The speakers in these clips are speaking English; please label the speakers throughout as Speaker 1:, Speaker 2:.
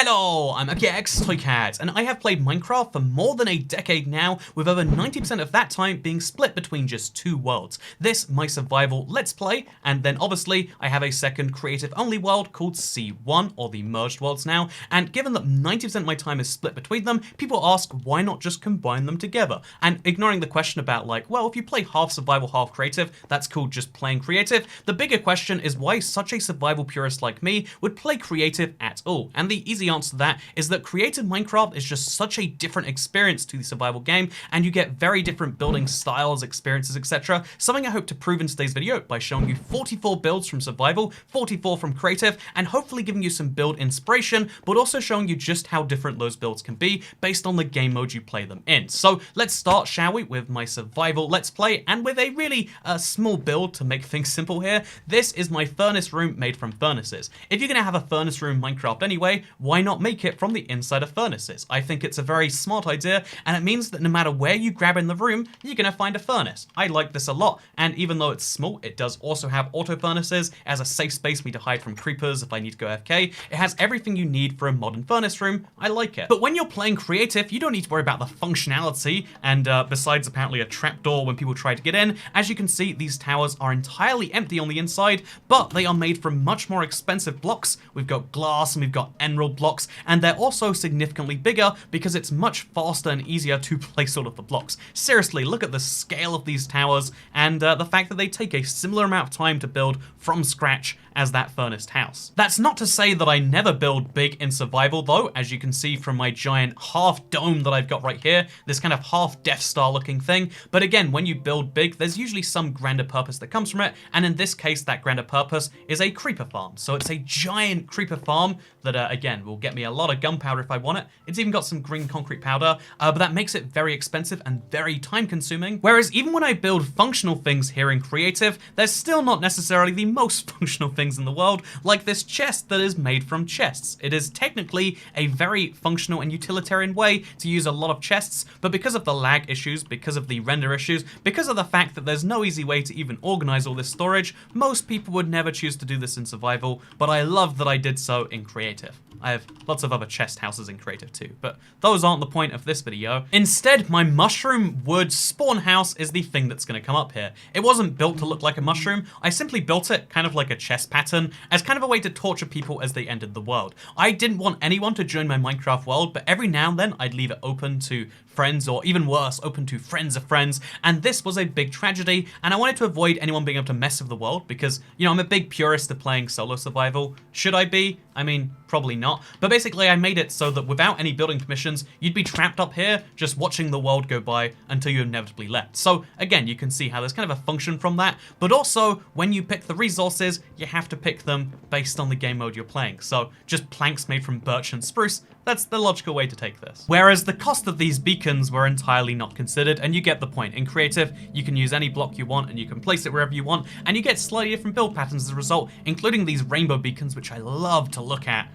Speaker 1: Hello, I'm ToycatA, and I have played Minecraft for more than a decade now, with over 90% of that time being split between just two worlds. This, my survival Let's Play, and then obviously I have a second creative-only world called C1, or the merged worlds now, and given that 90% of my time is split between them, people ask why not just combine them together? And ignoring the question about like, well, if you play half survival, half creative, that's called just playing creative, the bigger question is why such a survival purist like me would play creative at all. And the easy answer to that is that creative Minecraft is just such a different experience to the survival game, and you get very different building styles, experiences, etc. Something I hope to prove in today's video by showing you 44 builds from survival, 44 from creative, and hopefully giving you some build inspiration, but also showing you just how different those builds can be based on the game mode you play them in. So let's start, shall we, with my survival Let's Play, and with a really small build to make things simple here. This is my furnace room made from furnaces. If you're gonna have a furnace room in Minecraft anyway, why not make it from the inside of furnaces? I think it's a very smart idea, and it means that no matter where you grab in the room, you're gonna find a furnace. I like this a lot, and even though it's small, it does also have auto furnaces as a safe space for me to hide from creepers if I need to go AFK. It has everything you need for a modern furnace room. I like it. But when you're playing creative, you don't need to worry about the functionality, and besides apparently a trapdoor when people try to get in, as you can see, these towers are entirely empty on the inside, but they are made from much more expensive blocks. We've got glass and we've got emerald blocks, and they're also significantly bigger because it's much faster and easier to place all of the blocks. Seriously, look at the scale of these towers and the fact that they take a similar amount of time to build from scratch as that furnished house. That's not to say that I never build big in survival though, as you can see from my giant half dome that I've got right here, this kind of half Death Star looking thing. But again, when you build big, there's usually some grander purpose that comes from it, and in this case, that grander purpose is a creeper farm. So it's a giant creeper farm that, again, will get me a lot of gunpowder if I want it. It's even got some green concrete powder, but that makes it very expensive and very time consuming. Whereas even when I build functional things here in creative, they're still not necessarily the most functional things in the world, like this chest that is made from chests. It is technically a very functional and utilitarian way to use a lot of chests, but because of the lag issues, because of the render issues, because of the fact that there's no easy way to even organize all this storage, most people would never choose to do this in survival, but I love that I did so in creative. I have lots of other chest houses in creative too, but those aren't the point of this video. Instead, my mushroom wood spawn house is the thing that's gonna come up here. It wasn't built to look like a mushroom. I simply built it kind of like a chess pattern as kind of a way to torture people as they entered the world. I didn't want anyone to join my Minecraft world, but every now and then I'd leave it open to friends, or even worse, open to friends of friends, and this was a big tragedy, and I wanted to avoid anyone being able to mess with the world because, you know, I'm a big purist of playing solo survival. Should I be? I mean, probably not. But basically, I made it so that without any building permissions, you'd be trapped up here, just watching the world go by until you inevitably left. So again, you can see how there's kind of a function from that, but also, when you pick the resources, you have to pick them based on the game mode you're playing. So just planks made from birch and spruce, that's the logical way to take this. Whereas the cost of these beacons were entirely not considered, and you get the point. In creative, you can use any block you want and you can place it wherever you want, and you get slightly different build patterns as a result, including these rainbow beacons, which I love to look at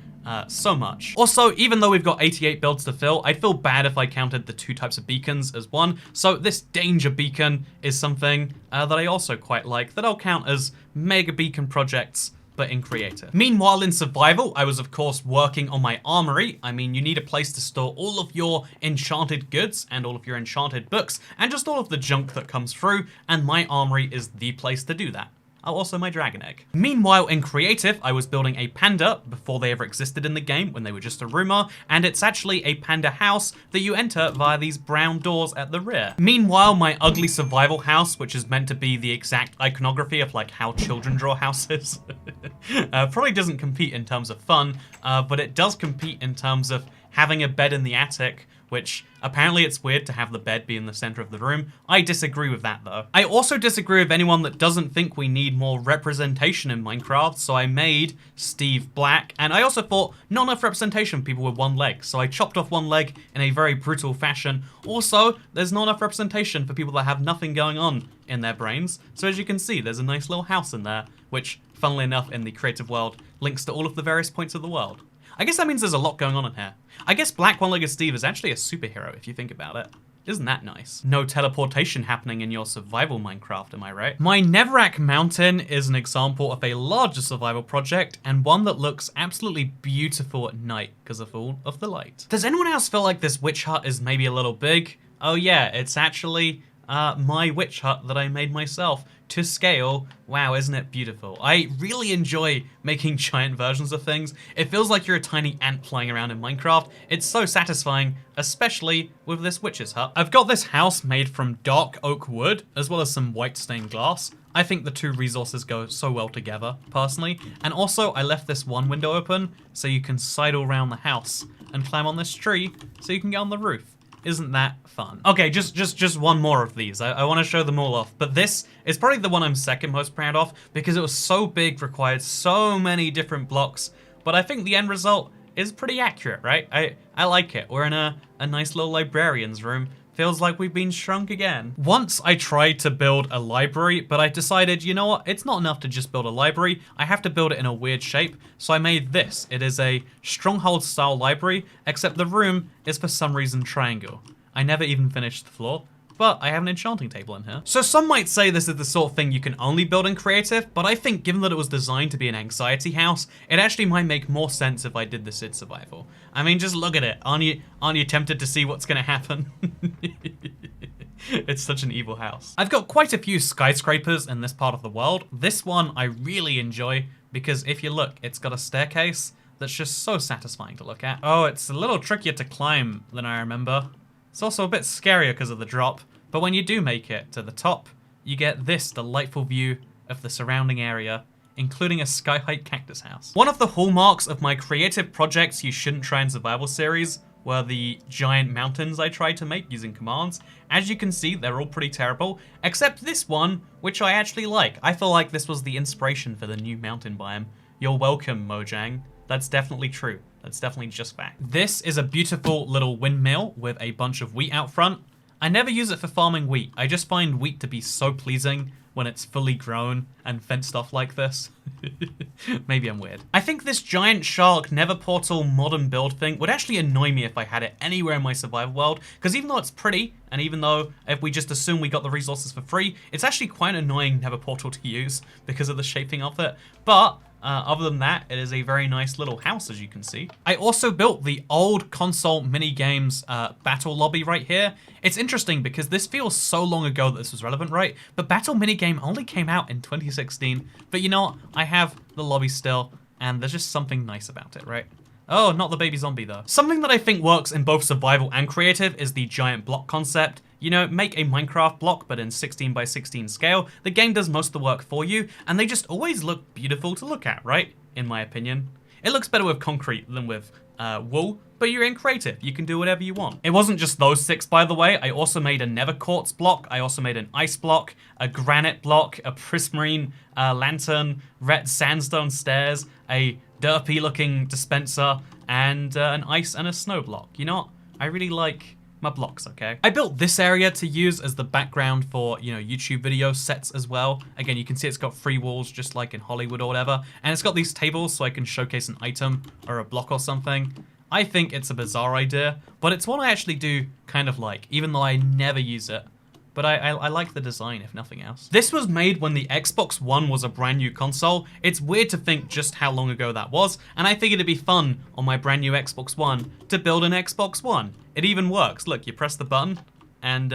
Speaker 1: so much. Also, even though we've got 88 builds to fill, I'd feel bad if I counted the two types of beacons as one. So this danger beacon is something that I also quite like, that I'll count as mega beacon projects, but in creative. Meanwhile, in survival, I was of course working on my armory. I mean, you need a place to store all of your enchanted goods and all of your enchanted books and just all of the junk that comes through, and my armory is the place to do that. Oh, also my dragon egg. Meanwhile, in creative, I was building a panda before they ever existed in the game, when they were just a rumor, and it's actually a panda house that you enter via these brown doors at the rear. Meanwhile, my ugly survival house, which is meant to be the exact iconography of like how children draw houses, probably doesn't compete in terms of fun, but it does compete in terms of having a bed in the attic, which apparently it's weird to have the bed be in the center of the room. I disagree with that though. I also disagree with anyone that doesn't think we need more representation in Minecraft, so I made Steve black, and I also thought not enough representation for people with one leg, so I chopped off one leg in a very brutal fashion. Also, there's not enough representation for people that have nothing going on in their brains, so as you can see, there's a nice little house in there, which, funnily enough, in the creative world, links to all of the various points of the world. I guess that means there's a lot going on in here. I guess Black One-Legged Steve is actually a superhero, if you think about it. Isn't that nice? No teleportation happening in your survival Minecraft, am I right? My Netherrack Mountain is an example of a larger survival project and one that looks absolutely beautiful at night because of all of the light. Does anyone else feel like this witch hut is maybe a little big? Oh yeah, it's actually my witch hut that I made myself to scale. Wow, isn't it beautiful? I really enjoy making giant versions of things. It feels like you're a tiny ant flying around in Minecraft. It's so satisfying, especially with this witch's hut. I've got this house made from dark oak wood, as well as some white stained glass. I think the two resources go so well together, personally. And also, I left this one window open so you can sidle around the house and climb on this tree so you can get on the roof. Isn't that fun? Okay, just one more of these. I want to show them all off. But this is probably the one I'm second most proud of because it was so big, required so many different blocks. But I think the end result is pretty accurate, right? I like it. We're in a nice little librarian's room. Feels like we've been shrunk again. Once I tried to build a library, but I decided, you know what? It's not enough to just build a library. I have to build it in a weird shape. So I made this. It is a stronghold style library, except the room is for some reason triangle. I never even finished the floor, but I have an enchanting table in here. So some might say this is the sort of thing you can only build in creative, but I think given that it was designed to be an anxiety house, it actually might make more sense if I did this in survival. I mean, just look at it. Aren't you tempted to see what's gonna happen? It's such an evil house. I've got quite a few skyscrapers in this part of the world. This one I really enjoy because if you look, it's got a staircase that's just so satisfying to look at. Oh, it's a little trickier to climb than I remember. It's also a bit scarier because of the drop, but when you do make it to the top, you get this delightful view of the surrounding area, including a sky-height cactus house. One of the hallmarks of my creative projects you shouldn't try in survival series were the giant mountains I tried to make using commands. As you can see, they're all pretty terrible, except this one, which I actually like. I feel like this was the inspiration for the new mountain biome. You're welcome, Mojang. That's definitely true. That's definitely just fact. This is a beautiful little windmill with a bunch of wheat out front. I never use it for farming wheat. I just find wheat to be so pleasing when it's fully grown and fenced off like this. Maybe I'm weird. I think this giant shark nether portal modern build thing would actually annoy me if I had it anywhere in my survival world, because even though it's pretty, and even though if we just assume we got the resources for free, it's actually quite an annoying nether portal to use because of the shaping of it. But other than that, it is a very nice little house, as you can see. I also built the old console mini games battle lobby right here. It's interesting because this feels so long ago that this was relevant, right? But battle minigame only came out in 2016. But you know what? I have the lobby still, and there's just something nice about it, right? Oh, not the baby zombie though. Something that I think works in both survival and creative is the giant block concept. You know, make a Minecraft block, but in 16 by 16 scale. The game does most of the work for you, and they just always look beautiful to look at, right? In my opinion. It looks better with concrete than with wool, but you're in creative. You can do whatever you want. It wasn't just those 6, by the way. I also made a nether quartz block. I also made an ice block, a granite block, a prismarine lantern, red sandstone stairs, a derpy looking dispenser, and an ice and a snow block. You know what? I really like my blocks, okay? I built this area to use as the background for, you know, YouTube video sets as well. Again, you can see it's got 3 walls just like in Hollywood or whatever. And it's got these tables so I can showcase an item or a block or something. I think it's a bizarre idea, but it's one I actually do kind of like, even though I never use it. But I like the design, if nothing else. This was made when the Xbox One was a brand new console. It's weird to think just how long ago that was, and I figured it'd be fun on my brand new Xbox One to build an Xbox One. It even works. Look, you press the button, and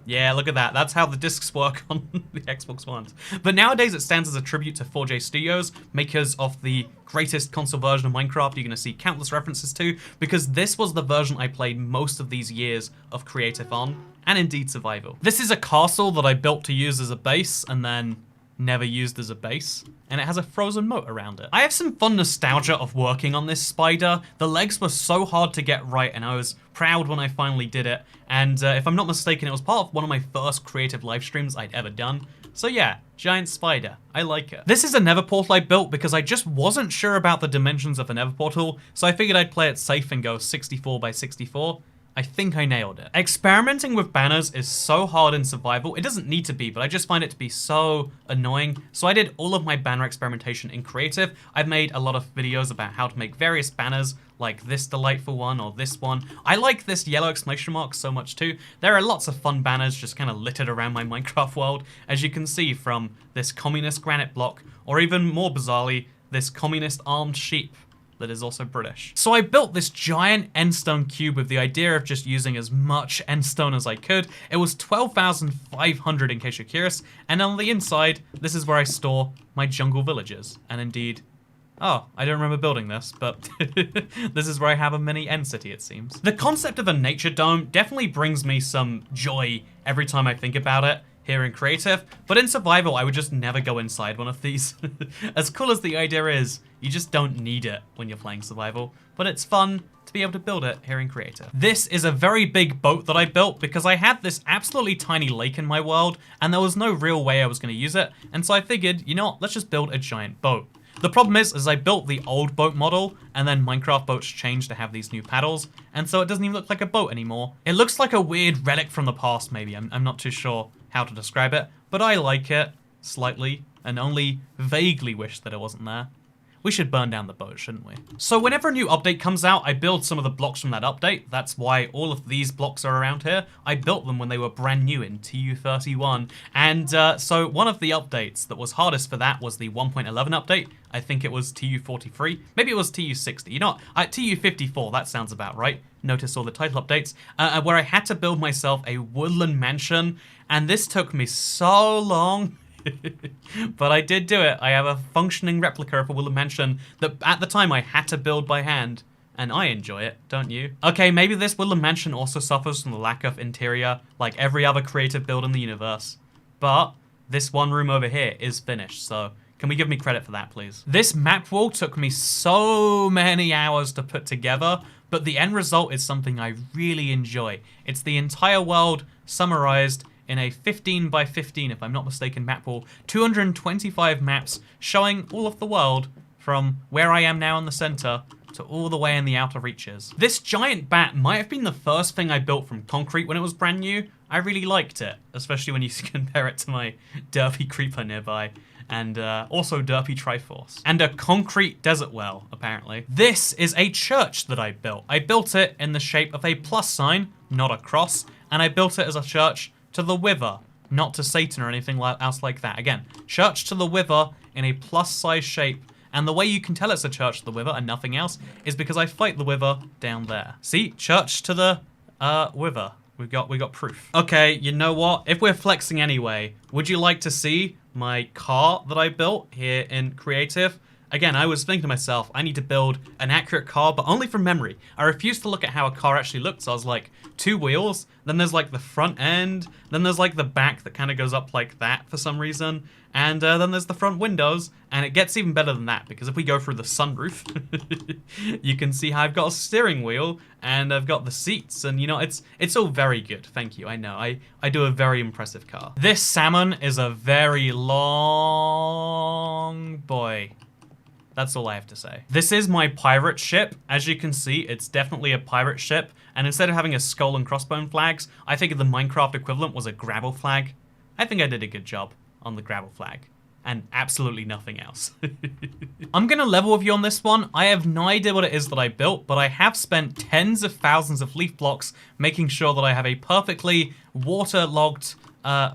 Speaker 1: yeah, look at that. That's how the discs work on the Xbox Ones. But nowadays it stands as a tribute to 4J Studios, makers of the greatest console version of Minecraft you're gonna see countless references to, because this was the version I played most of these years of creative on, and indeed survival. This is a castle that I built to use as a base, and then never used as a base, and it has a frozen moat around it. I have some fun nostalgia of working on this spider. The legs were so hard to get right, and I was proud when I finally did it, and if I'm not mistaken, it was part of one of my first creative live streams I'd ever done. So yeah, giant spider. I like it. This is a nether portal I built because I just wasn't sure about the dimensions of a nether portal, so I figured I'd play it safe and go 64 by 64. I think I nailed it. Experimenting with banners is so hard in survival. It doesn't need to be, but I just find it to be so annoying. So I did all of my banner experimentation in creative. I've made a lot of videos about how to make various banners, like this delightful one or this one. I like this yellow exclamation mark so much too. There are lots of fun banners just kind of littered around my Minecraft world, as you can see from this communist granite block, or even more bizarrely, this communist armed sheep that is also British. So I built this giant endstone cube with the idea of just using as much endstone as I could. It was 12,500 in case you're curious, and on the inside, this is where I store my jungle villages. And indeed, oh, I don't remember building this, but this is where I have a mini end city, it seems. The concept of a nature dome definitely brings me some joy every time I think about it here in creative, but in survival, I would just never go inside one of these. As cool as the idea is, you just don't need it when you're playing survival, but it's fun to be able to build it here in creative. This is a very big boat that I built because I had this absolutely tiny lake in my world, and there was no real way I was going to use it, and so I figured, you know what, let's just build a giant boat. The problem is I built the old boat model, and then Minecraft boats changed to have these new paddles, and so it doesn't even look like a boat anymore. It looks like a weird relic from the past, maybe. I'm not too sure how to describe it, but I like it slightly, and only vaguely wish that it wasn't there. We should burn down the boat, shouldn't we? So whenever a new update comes out, I build some of the blocks from that update. That's why all of these blocks are around here. I built them when they were brand new in TU31. And so one of the updates that was hardest for that was the 1.11 update. I think it was TU43. Maybe it was TU60. You know, TU54, that sounds about right. Notice all the title updates. Where I had to build myself a Woodland Mansion. And this took me so long. But I did do it. I have a functioning replica of a Woodland Mansion that at the time I had to build by hand, and I enjoy it, don't you? Okay, maybe this Woodland Mansion also suffers from the lack of interior, like every other creative build in the universe. But this one room over here is finished, so can we give me credit for that, please? This map wall took me so many hours to put together, but the end result is something I really enjoy. It's the entire world summarized in a 15 by 15, if I'm not mistaken, map wall. 225 maps showing all of the world from where I am now in the center to all the way in the outer reaches. This giant bat might have been the first thing I built from concrete when it was brand new. I really liked it, especially when you compare it to my derpy creeper nearby. And also derpy Triforce. And a concrete desert well, apparently. This is a church that I built. I built it in the shape of a plus sign, not a cross, and I built it as a church to the Wither, not to Satan or anything else like that. Again, church to the Wither in a plus size shape. And the way you can tell it's a church to the Wither and nothing else is because I fight the Wither down there. See, church to the Wither. We got proof. Okay, you know what? If we're flexing anyway, would you like to see my car that I built here in creative? Again, I was thinking to myself, I need to build an accurate car, but only from memory. I refused to look at how a car actually looks. So I was like, 2 wheels, then there's like the front end, then there's like the back that kind of goes up like that for some reason, and then there's the front windows, and it gets even better than that, because if we go through the sunroof, you can see how I've got a steering wheel, and I've got the seats, and you know, it's all very good, thank you, I know, I do a very impressive car. This salmon is a very long boy. That's all I have to say. This is my pirate ship. As you can see, it's definitely a pirate ship. And instead of having a skull and crossbone flags, I figured the Minecraft equivalent was a gravel flag. I think I did a good job on the gravel flag. And absolutely nothing else. I'm gonna level with you on this one. I have no idea what it is that I built, but I have spent tens of thousands of leaf blocks making sure that I have a perfectly waterlogged,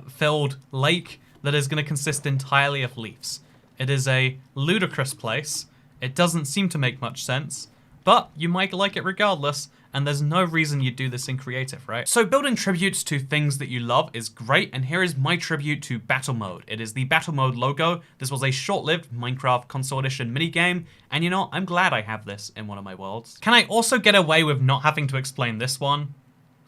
Speaker 1: filled lake that is gonna consist entirely of leaves. It is a ludicrous place. It doesn't seem to make much sense, but you might like it regardless, and there's no reason you'd do this in creative, right? So building tributes to things that you love is great, and here is my tribute to Battle Mode. It is the Battle Mode logo. This was a short-lived Minecraft console edition minigame, and you know, I'm glad I have this in one of my worlds. Can I also get away with not having to explain this one?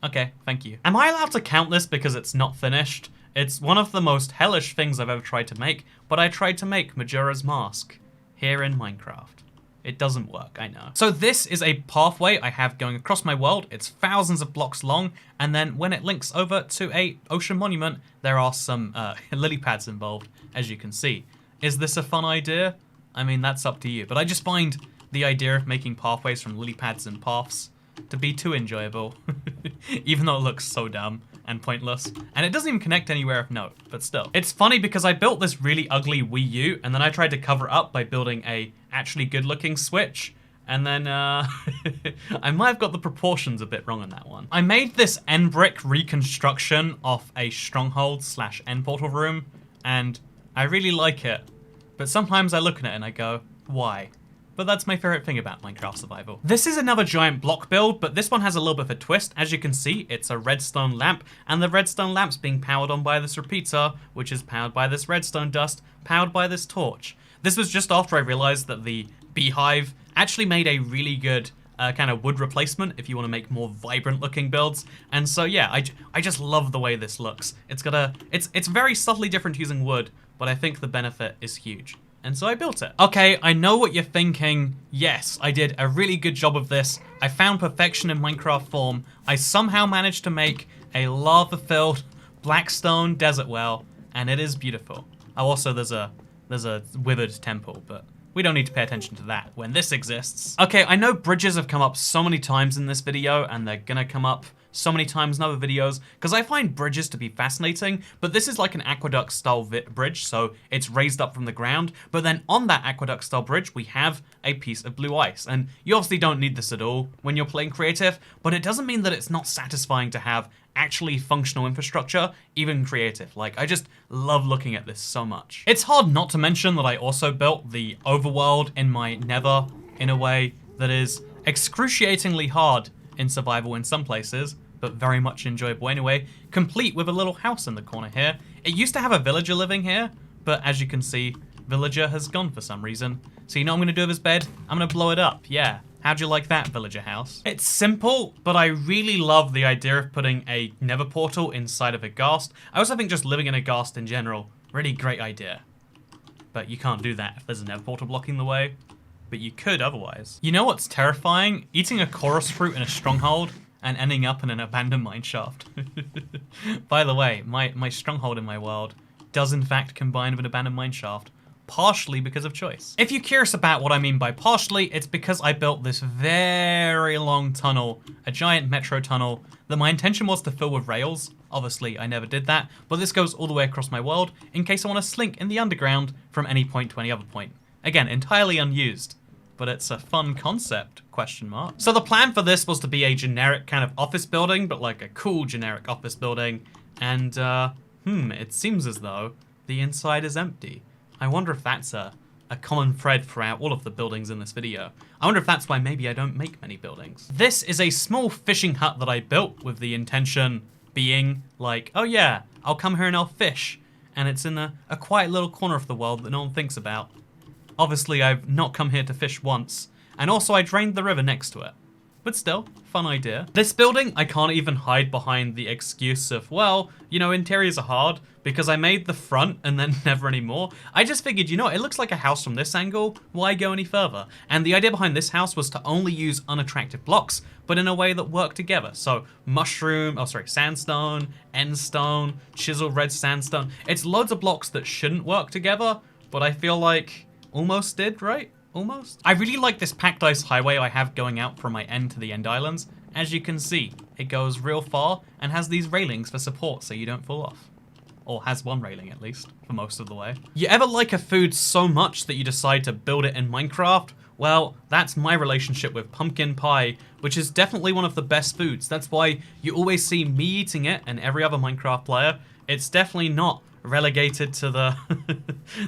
Speaker 1: Okay, thank you. Am I allowed to count this because it's not finished? It's one of the most hellish things I've ever tried to make, but I tried to make Majira's mask here in Minecraft. It doesn't work, I know. So this is a pathway I have going across my world. It's thousands of blocks long, and then when it links over to a ocean monument, there are some lily pads involved, as you can see. Is this a fun idea? I mean, that's up to you, but I just find the idea of making pathways from lily pads and paths to be too enjoyable, even though it looks so dumb and pointless. And it doesn't even connect anywhere of note, but still. It's funny because I built this really ugly Wii U, and then I tried to cover it up by building a actually good-looking Switch. And then, I might have got the proportions a bit wrong on that one. I made this end brick reconstruction of a stronghold / end portal room, and I really like it. But sometimes I look at it and I go, why? But that's my favorite thing about Minecraft Survival. This is another giant block build, but this one has a little bit of a twist. As you can see, it's a redstone lamp, and the redstone lamp's being powered on by this repeater, which is powered by this redstone dust, powered by this torch. This was just after I realized that the beehive actually made a really good kind of wood replacement if you want to make more vibrant looking builds. And so yeah, I just love the way this looks. It's very subtly different using wood, but I think the benefit is huge. And so I built it. Okay, I know what you're thinking. Yes, I did a really good job of this. I found perfection in Minecraft form. I somehow managed to make a lava-filled blackstone desert well, and it is beautiful. Oh, also there's a withered temple, but we don't need to pay attention to that when this exists. Okay, I know bridges have come up so many times in this video, and they're gonna come up so many times in other videos, because I find bridges to be fascinating, but this is like an aqueduct style bridge, so it's raised up from the ground, but then on that aqueduct style bridge, we have a piece of blue ice, and you obviously don't need this at all when you're playing creative, but it doesn't mean that it's not satisfying to have actually functional infrastructure, even creative. Like, I just love looking at this so much. It's hard not to mention that I also built the overworld in my nether in a way that is excruciatingly hard in survival in some places, but very much enjoyable anyway, complete with a little house in the corner here. It used to have a villager living here, but as you can see, villager has gone for some reason. So you know what I'm gonna do with his bed? I'm gonna blow it up, yeah. How'd you like that, villager house? It's simple, but I really love the idea of putting a nether portal inside of a ghast. I also think just living in a ghast in general, really great idea. But you can't do that if there's a nether portal blocking the way. But you could otherwise. You know what's terrifying? Eating a chorus fruit in a stronghold and ending up in an abandoned mineshaft. By the way, my stronghold in my world does in fact combine with an abandoned mineshaft, partially because of choice. If you're curious about what I mean by partially, it's because I built this very long tunnel, a giant metro tunnel, that my intention was to fill with rails. Obviously, I never did that, but this goes all the way across my world in case I want to slink in the underground from any point to any other point. Again, entirely unused, but it's a fun concept, question mark. So the plan for this was to be a generic kind of office building, but like a cool generic office building, and it seems as though the inside is empty. I wonder if that's a common thread throughout all of the buildings in this video. I wonder if that's why maybe I don't make many buildings. This is a small fishing hut that I built with the intention being like, oh yeah, I'll come here and I'll fish. And it's in a quiet little corner of the world that no one thinks about. Obviously, I've not come here to fish once. And also I drained the river next to it. But still, fun idea. This building, I can't even hide behind the excuse of, well, you know, interiors are hard because I made the front and then never anymore. I just figured, you know, it looks like a house from this angle. Why go any further? And the idea behind this house was to only use unattractive blocks, but in a way that work together. So sandstone, endstone, chiseled red sandstone. It's loads of blocks that shouldn't work together, but I feel like almost did, right? Almost. I really like this packed ice highway I have going out from my end to the end islands. As you can see, it goes real far and has these railings for support so you don't fall off. Or has one railing at least, for most of the way. You ever like a food so much that you decide to build it in Minecraft? Well, that's my relationship with pumpkin pie, which is definitely one of the best foods. That's why you always see me eating it and every other Minecraft player. It's definitely not relegated to the,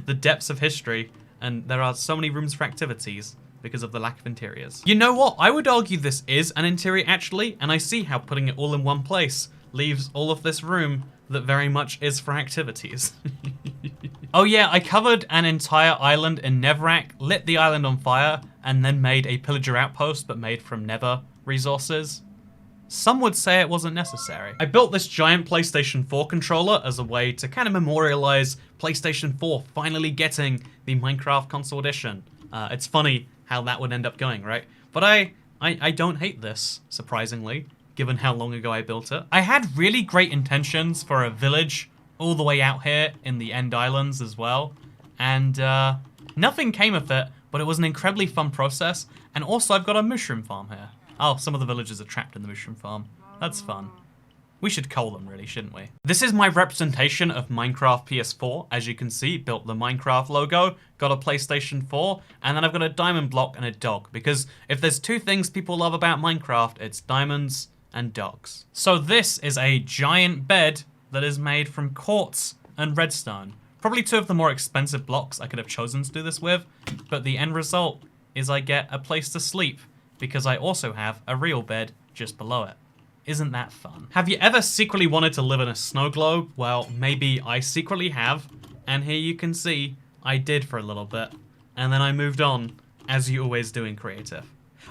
Speaker 1: the depths of history. And there are so many rooms for activities because of the lack of interiors. You know what? I would argue this is an interior actually, and I see how putting it all in one place leaves all of this room that very much is for activities. Oh yeah, I covered an entire island in Netherrack, lit the island on fire, and then made a pillager outpost but made from nether resources. Some would say it wasn't necessary. I built this giant PlayStation 4 controller as a way to kind of memorialize PlayStation 4 finally getting the Minecraft console edition. It's funny how that would end up going, right? But I don't hate this, surprisingly, given how long ago I built it. I had really great intentions for a village all the way out here in the End Islands as well. And nothing came of it, but it was an incredibly fun process. And also I've got a mushroom farm here. Oh, some of the villagers are trapped in the mushroom farm. That's fun. We should cull them, really, shouldn't we? This is my representation of Minecraft PS4. As you can see, built the Minecraft logo, got a PlayStation 4, and then I've got a diamond block and a dog. Because if there's two things people love about Minecraft, it's diamonds and dogs. So this is a giant bed that is made from quartz and redstone. Probably two of the more expensive blocks I could have chosen to do this with, but the end result is I get a place to sleep because I also have a real bed just below it. Isn't that fun? Have you ever secretly wanted to live in a snow globe? Well, maybe I secretly have, and here you can see I did for a little bit, and then I moved on, as you always do in creative.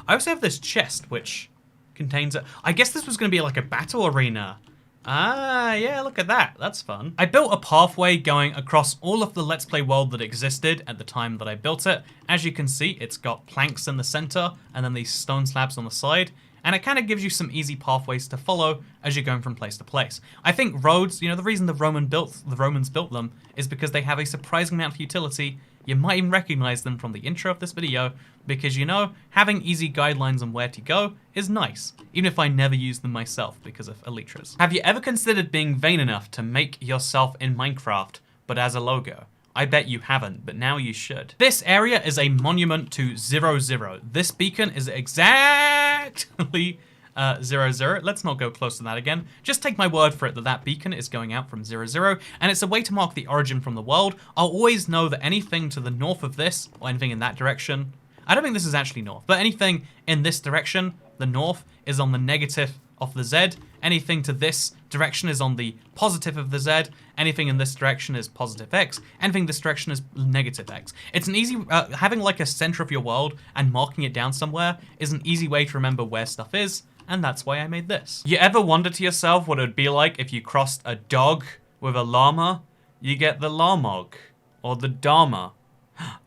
Speaker 1: I also have this chest, which contains I guess this was going to be like a battle arena. Ah, yeah, look at that. That's fun. I built a pathway going across all of the Let's Play world that existed at the time that I built it. As you can see, it's got planks in the center, and then these stone slabs on the side. And it kind of gives you some easy pathways to follow as you're going from place to place. I think roads, you know, the reason the Romans built them is because they have a surprising amount of utility. You might even recognize them from the intro of this video because, you know, having easy guidelines on where to go is nice, even if I never use them myself because of elytras. Have you ever considered being vain enough to make yourself in Minecraft, but as a logo? I bet you haven't, but now you should. This area is a monument to 00. This beacon is exactly 00. Let's not go close to that again. Just take my word for it that that beacon is going out from 00, and it's a way to mark the origin from the world. I'll always know that anything to the north of this, or anything in that direction, I don't think this is actually north, but anything in this direction, the north, is on the negative of the Z. Anything to this direction is on the positive of the Z. Anything in this direction is positive X. Anything in this direction is negative X. It's an easy, having like a center of your world and marking it down somewhere is an easy way to remember where stuff is, and that's why I made this. You ever wonder to yourself what it would be like if you crossed a dog with a llama? You get the Lamog, or the Dharma.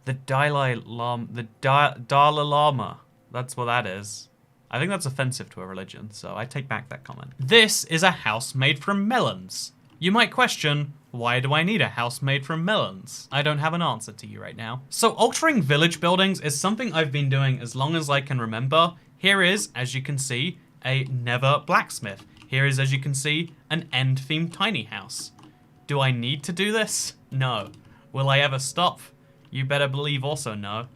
Speaker 1: The Dalai Lama, the Dalai Lama. That's what that is. I think that's offensive to a religion, so I take back that comment. This is a house made from melons. You might question, why do I need a house made from melons? I don't have an answer to you right now. So altering village buildings is something I've been doing as long as I can remember. Here is, as you can see, a Nether blacksmith. Here is, as you can see, an end-themed tiny house. Do I need to do this? No. Will I ever stop? You better believe also no.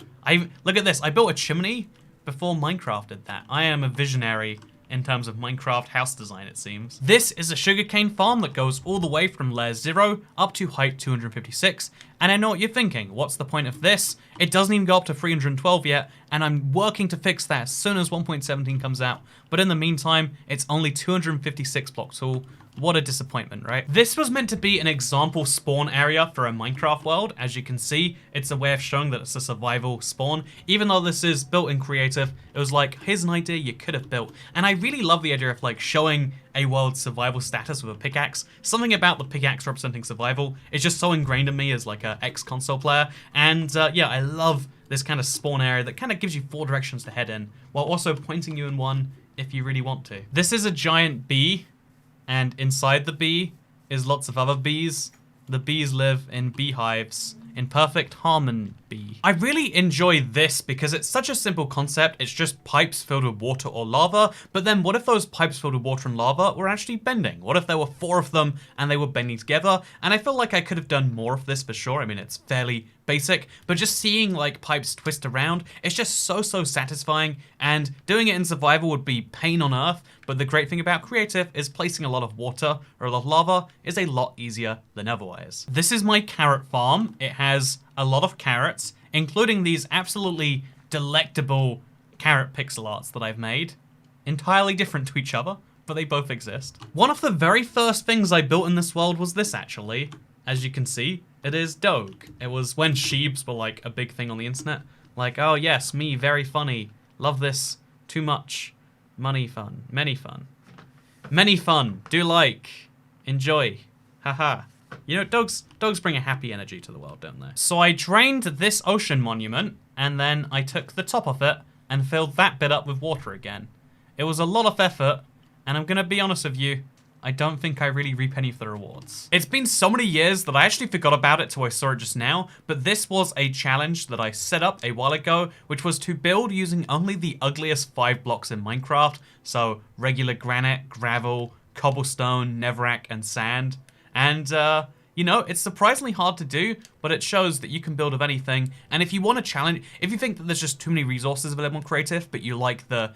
Speaker 1: Look at this, I built a chimney before Minecraft did that. I am a visionary in terms of Minecraft house design, it seems. This is a sugarcane farm that goes all the way from layer 0 up to height 256. And I know what you're thinking, what's the point of this? It doesn't even go up to 312 yet, and I'm working to fix that as soon as 1.17 comes out. But in the meantime, it's only 256 blocks tall. What a disappointment, right? This was meant to be an example spawn area for a Minecraft world. As you can see, it's a way of showing that it's a survival spawn. Even though this is built in creative, it was like, here's an idea you could have built. And I really love the idea of like showing a world's survival status with a pickaxe. Something about the pickaxe representing survival is just so ingrained in me as like a ex-console player. And yeah, I love this kind of spawn area that kind of gives you 4 directions to head in, while also pointing you in one if you really want to. This is a giant bee. And inside the bee is lots of other bees. The bees live in beehives in perfect harmony. I really enjoy this because it's such a simple concept. It's just pipes filled with water or lava. But then what if those pipes filled with water and lava were actually bending? What if there were 4 of them and they were bending together? And I feel like I could have done more of this for sure. I mean, it's fairly basic, but just seeing like pipes twist around, it's just so satisfying, and doing it in survival would be pain on earth. But the great thing about creative is placing a lot of water or a lot of lava is a lot easier than otherwise. This is my carrot farm. It has a lot of carrots, including these absolutely delectable carrot pixel arts that I've made. Entirely different to each other, but they both exist. One of the very first things I built in this world was this, actually. As you can see, it is Doge. It was when sheeps were like a big thing on the internet. Like, oh yes, me, very funny. Love this too much. Money fun. Many fun. Many fun. Do like. Enjoy. Haha. You know, dogs bring a happy energy to the world, don't they? So I drained this ocean monument, and then I took the top of it and filled that bit up with water again. It was a lot of effort, and I'm gonna be honest with you, I don't think I really reap any of the rewards. It's been so many years that I actually forgot about it till I saw it just now, but this was a challenge that I set up a while ago, which was to build using only the ugliest 5 blocks in Minecraft. So regular granite, gravel, cobblestone, netherrack, and sand. And you know, it's surprisingly hard to do, but it shows that you can build of anything. And if you want to challenge, if you think that there's just too many resources available in creative, but you like the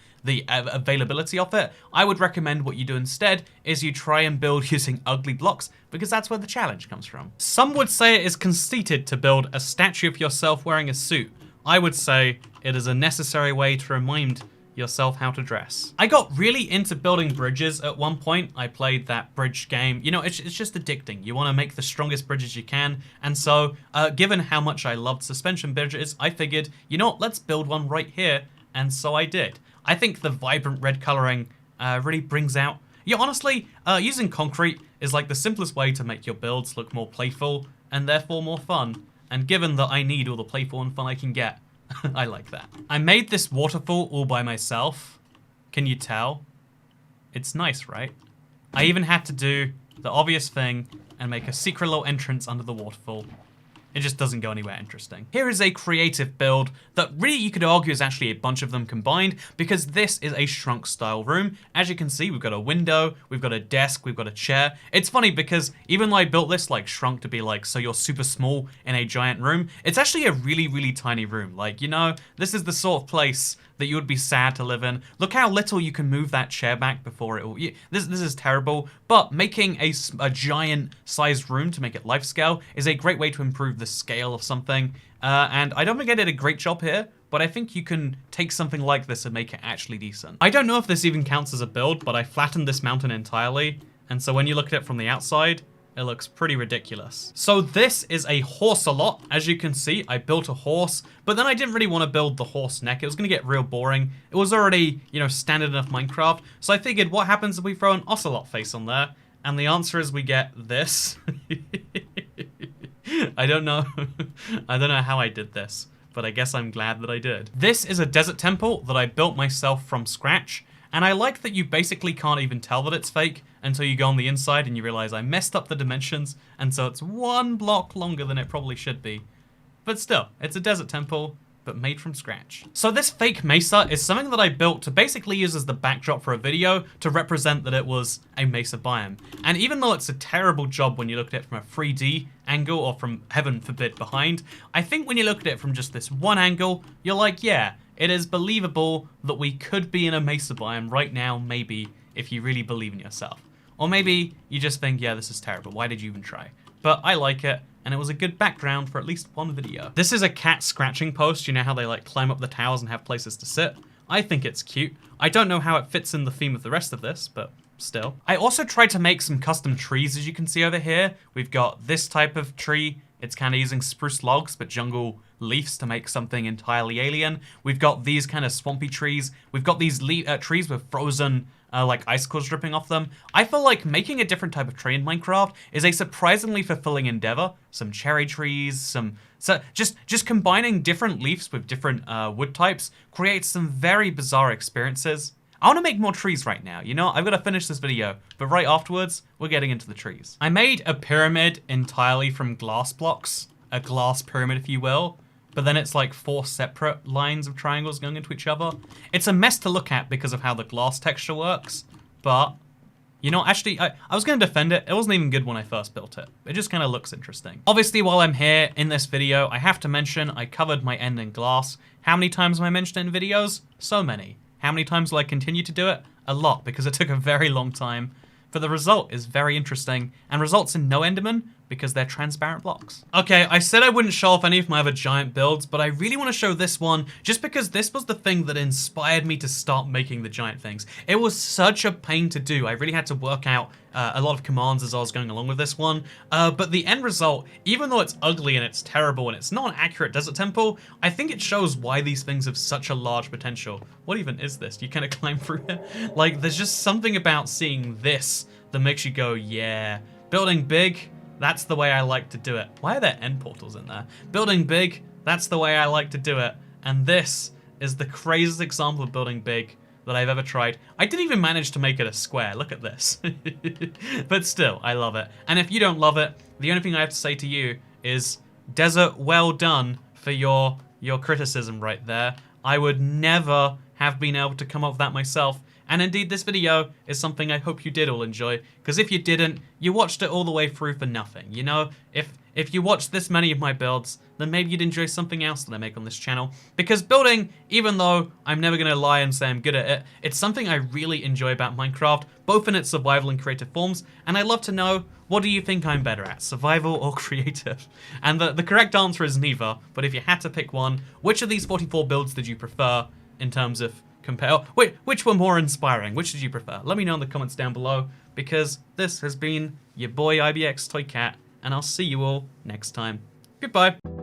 Speaker 1: availability of it, I would recommend what you do instead is you try and build using ugly blocks, because that's where the challenge comes from. Some would say it is conceited to build a statue of yourself wearing a suit. I would say it is a necessary way to remind yourself how to dress. I got really into building bridges at one point. I played that bridge game. You know, it's just addicting. You want to make the strongest bridges you can. And so, given how much I loved suspension bridges, I figured, you know what, let's build one right here. And so I did. I think the vibrant red coloring really brings out... Yeah, honestly, using concrete is like the simplest way to make your builds look more playful and therefore more fun. And given that I need all the playful and fun I can get, I like that. I made this waterfall all by myself. Can you tell? It's nice, right? I even had to do the obvious thing and make a secret little entrance under the waterfall. It just doesn't go anywhere interesting. Here is a creative build that really you could argue is actually a bunch of them combined, because this is a Shrunk style room. As you can see, we've got a window, we've got a desk, we've got a chair. It's funny because even though I built this like Shrunk to be like, so you're super small in a giant room, it's actually a really, really tiny room. Like, you know, this is the sort of place that you would be sad to live in. Look how little you can move that chair back before it will... This is terrible, but making a giant sized room to make it life scale is a great way to improve the scale of something. And I don't think I did a great job here, but I think you can take something like this and make it actually decent. I don't know if this even counts as a build, but I flattened this mountain entirely. And so when you look at it from the outside, it looks pretty ridiculous. So this is a horse a lot. As you can see, I built a horse, but then I didn't really want to build the horse neck. It was going to get real boring. It was already, you know, standard enough Minecraft. So I figured, what happens if we throw an ocelot face on there? And the answer is we get this. I don't know. I don't know how I did this, but I guess I'm glad that I did. This is a desert temple that I built myself from scratch. And I like that you basically can't even tell that it's fake until you go on the inside and you realize I messed up the dimensions, and so it's 1 block longer than it probably should be. But still, it's a desert temple, but made from scratch. So this fake mesa is something that I built to basically use as the backdrop for a video to represent that it was a mesa biome. And even though it's a terrible job when you look at it from a 3D angle or from, heaven forbid, behind, I think when you look at it from just this one angle, you're like, yeah, it is believable that we could be in a mesa biome right now, maybe, if you really believe in yourself. Or maybe you just think, yeah, this is terrible, why did you even try? But I like it, and it was a good background for at least one video. This is a cat scratching post. You know how they like climb up the towers and have places to sit? I think it's cute. I don't know how it fits in the theme of the rest of this, but still. I also tried to make some custom trees, as you can see over here. We've got this type of tree. It's kind of using spruce logs, but jungle leaves to make something entirely alien. We've got these kind of swampy trees. We've got these trees with frozen like icicles dripping off them. I feel like making a different type of tree in Minecraft is a surprisingly fulfilling endeavor. Some cherry trees, so just combining different leaves with different wood types creates some very bizarre experiences. I want to make more trees right now. You know, I've got to finish this video, but right afterwards, we're getting into the trees. I made a pyramid entirely from glass blocks, a glass pyramid, if you will, but then it's like 4 separate lines of triangles going into each other. It's a mess to look at because of how the glass texture works, but, you know, actually, I was going to defend it. It wasn't even good when I first built it. It just kind of looks interesting. Obviously, while I'm here in this video, I have to mention I covered my end in glass. How many times have I mentioned it in videos? So many. How many times will I continue to do it? A lot, because it took a very long time. But the result is very interesting, and results in no Enderman, because they're transparent blocks. Okay, I said I wouldn't show off any of my other giant builds, but I really want to show this one, just because this was the thing that inspired me to start making the giant things. It was such a pain to do. I really had to work out a lot of commands as I was going along with this one, but the end result, even though it's ugly and it's terrible and it's not an accurate desert temple, I think it shows why these things have such a large potential. What even is this? Do you kind of climb through it? Like, there's just something about seeing this that makes you go, yeah. Building big, that's the way I like to do it. Why are there end portals in there? Building big, that's the way I like to do it. And this is the craziest example of building big that I've ever tried. I didn't even manage to make it a square. Look at this. But still, I love it. And if you don't love it, the only thing I have to say to you is, Desert, well done for your criticism right there. I would never have been able to come up with that myself. And indeed, this video is something I hope you did all enjoy, because if you didn't, you watched it all the way through for nothing. You know, if you watched this many of my builds, then maybe you'd enjoy something else that I make on this channel. Because building, even though I'm never going to lie and say I'm good at it, it's something I really enjoy about Minecraft, both in its survival and creative forms, and I'd love to know, what do you think I'm better at, survival or creative? And the correct answer is neither, but if you had to pick one, which of these 44 builds did you prefer in terms of compare? Wait, which were more inspiring? Which did you prefer? Let me know in the comments down below, because this has been your boy IBX ToycatA, and I'll see you all next time. Goodbye.